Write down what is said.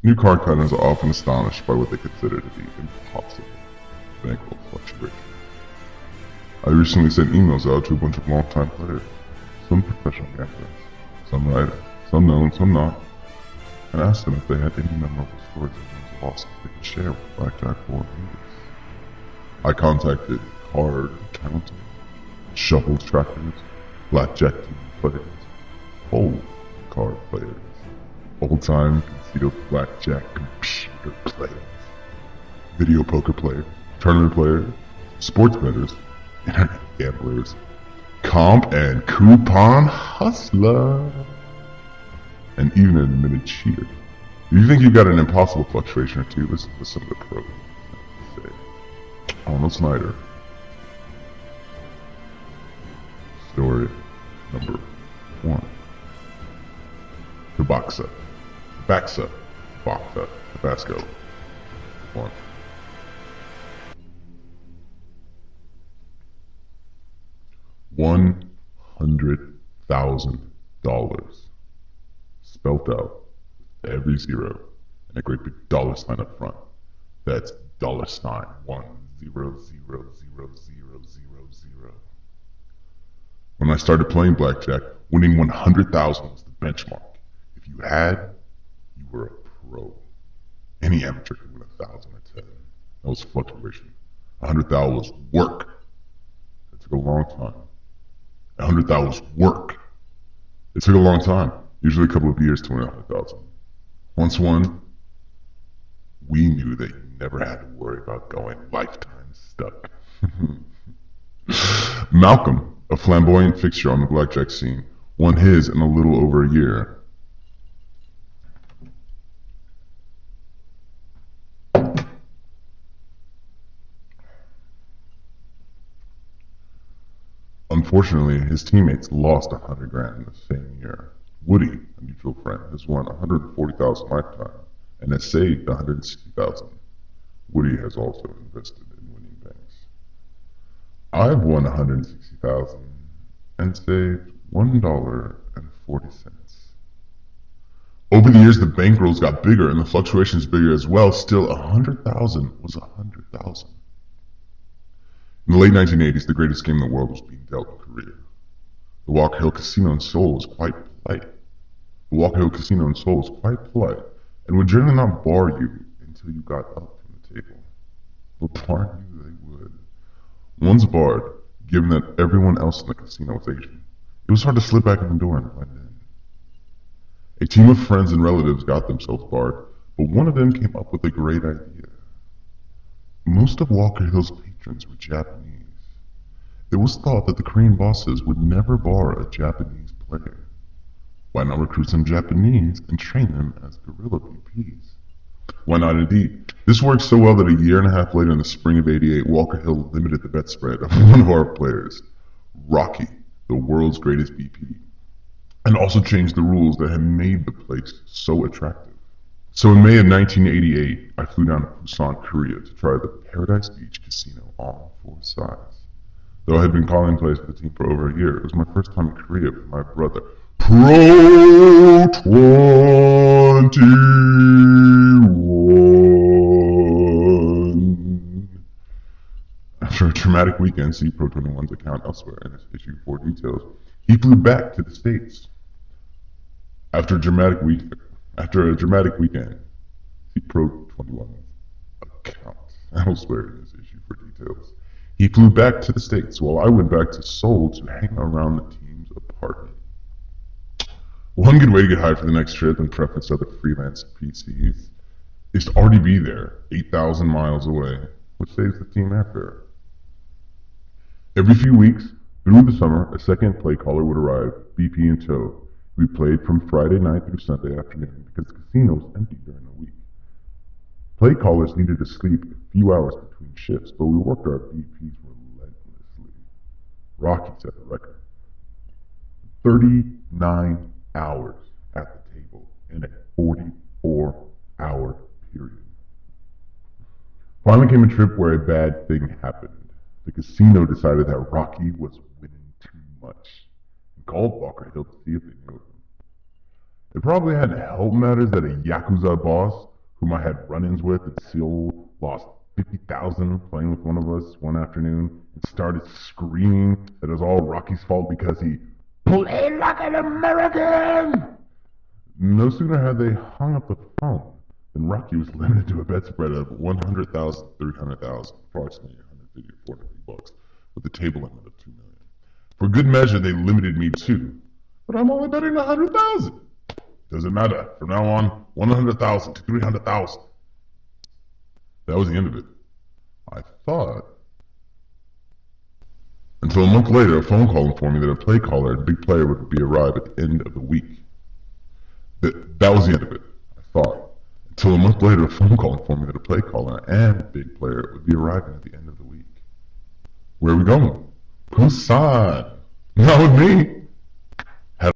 New card cutters are often astonished by what they consider to be impossible bankroll fluctuation. I recently sent emails out to a bunch of long-time players, some professional gamblers, some writers, some known, some not, and asked them if they had any memorable stories of wins losses they could share with blackjack board readers. I contacted card counters, shuffle trackers, blackjack team players, whole card players, old-time concealed blackjack computer players, video poker players, tournament players, sports bettors, internet gamblers, comp and coupon hustler, and even an admitted cheater. If you think you've got an impossible fluctuation or two, listen to some of the pros say. Arnold Snyder. Story number 1. Tobaska. Tabasco. 1. $100,000 spelt out with every zero and a great big dollar sign up front. That's $100,000. When I started playing blackjack, winning 100,000 was the benchmark. If you had, you were a pro. Any amateur could win 1,000 at 10. That was fluctuation. 100,000 was work. It took a long time. 100,000 was work. It took a long time, usually a couple of years to win 100,000. Once won, we knew that you never had to worry about going lifetime stuck. Malcolm, a flamboyant fixture on the blackjack scene, won his in a little over a year. Unfortunately, his teammates lost $100,000 in the same year. Woody, a mutual friend, has won $140,000 lifetime and has saved $160,000. Woody has also invested in winning banks. I've won $160,000 and saved $1.40. Over the years, the bankrolls got bigger and the fluctuations bigger as well. Still, $100,000 was $100,000. In the late 1980s, the greatest game in the world was being dealt in Korea. The Walker Hill Casino in Seoul was quite polite. And would generally not bar you until you got up from the table. But bar you they would. Once barred, given that everyone else in the casino was Asian, it was hard to slip back in the door and blend in. A team of friends and relatives got themselves barred, but one of them came up with a great idea. Most of Walker Hill's patrons were Japanese. It was thought that the Korean bosses would never bar a Japanese player. Why not recruit some Japanese and train them as guerrilla VPs? Why not indeed? This worked so well that a year and a half later in the spring of '88, Walker Hill limited the bet spread of one of our players, Rocky, the world's greatest VP, and also changed the rules that had made the place so attractive. So in May of 1988, I flew down to Busan, Korea to try the Paradise Beach Casino on 4 sides. Though I had been calling plays for the team for over a year, it was my first time in Korea with my brother. Pro 21. After a traumatic weekend, see Pro 21's account elsewhere in this issue for details, he flew back to the States. After a dramatic weekend, see Pro 21's account elsewhere in this issue for details. He flew back to the States while I went back to Seoul to hang around the team's apartment. One good way to get hired for the next trip, in preference to other freelance PCs, is to already be there, 8,000 miles away, which saves the team airfare. Every few weeks, through the summer, a second play caller would arrive, BP in tow. We played from Friday night through Sunday afternoon because the casino was empty during the week. Play callers needed to sleep a few hours between shifts, but we worked our BPs relentlessly. Rocky set the record. 39 hours at the table in a 44-hour period. Finally came a trip where a bad thing happened. The casino decided that Rocky was winning too much and called Walker Hill to see if they knew him. It probably had health matters that a Yakuza boss whom I had run-ins with at Seoul, lost 50,000 playing with one of us one afternoon and started screaming that it was all Rocky's fault because he played like an American. No sooner had they hung up the phone than Rocky was limited to a bedspread of 100,000, 300,000, approximately 150 or 450 bucks, with a table limit of 2 million. For good measure, they limited me too, but I'm only betting 100,000. Doesn't matter. From now on, 100,000 to 300,000. That was the end of it. I thought. Until a month later, a phone call informed me that a play caller and big player would be arrive at the end of the week. That was the end of it. I thought. Until a month later, a phone call informed me that a play caller and big player would be arriving at the end of the week. Where are we going? Busan. Not with me.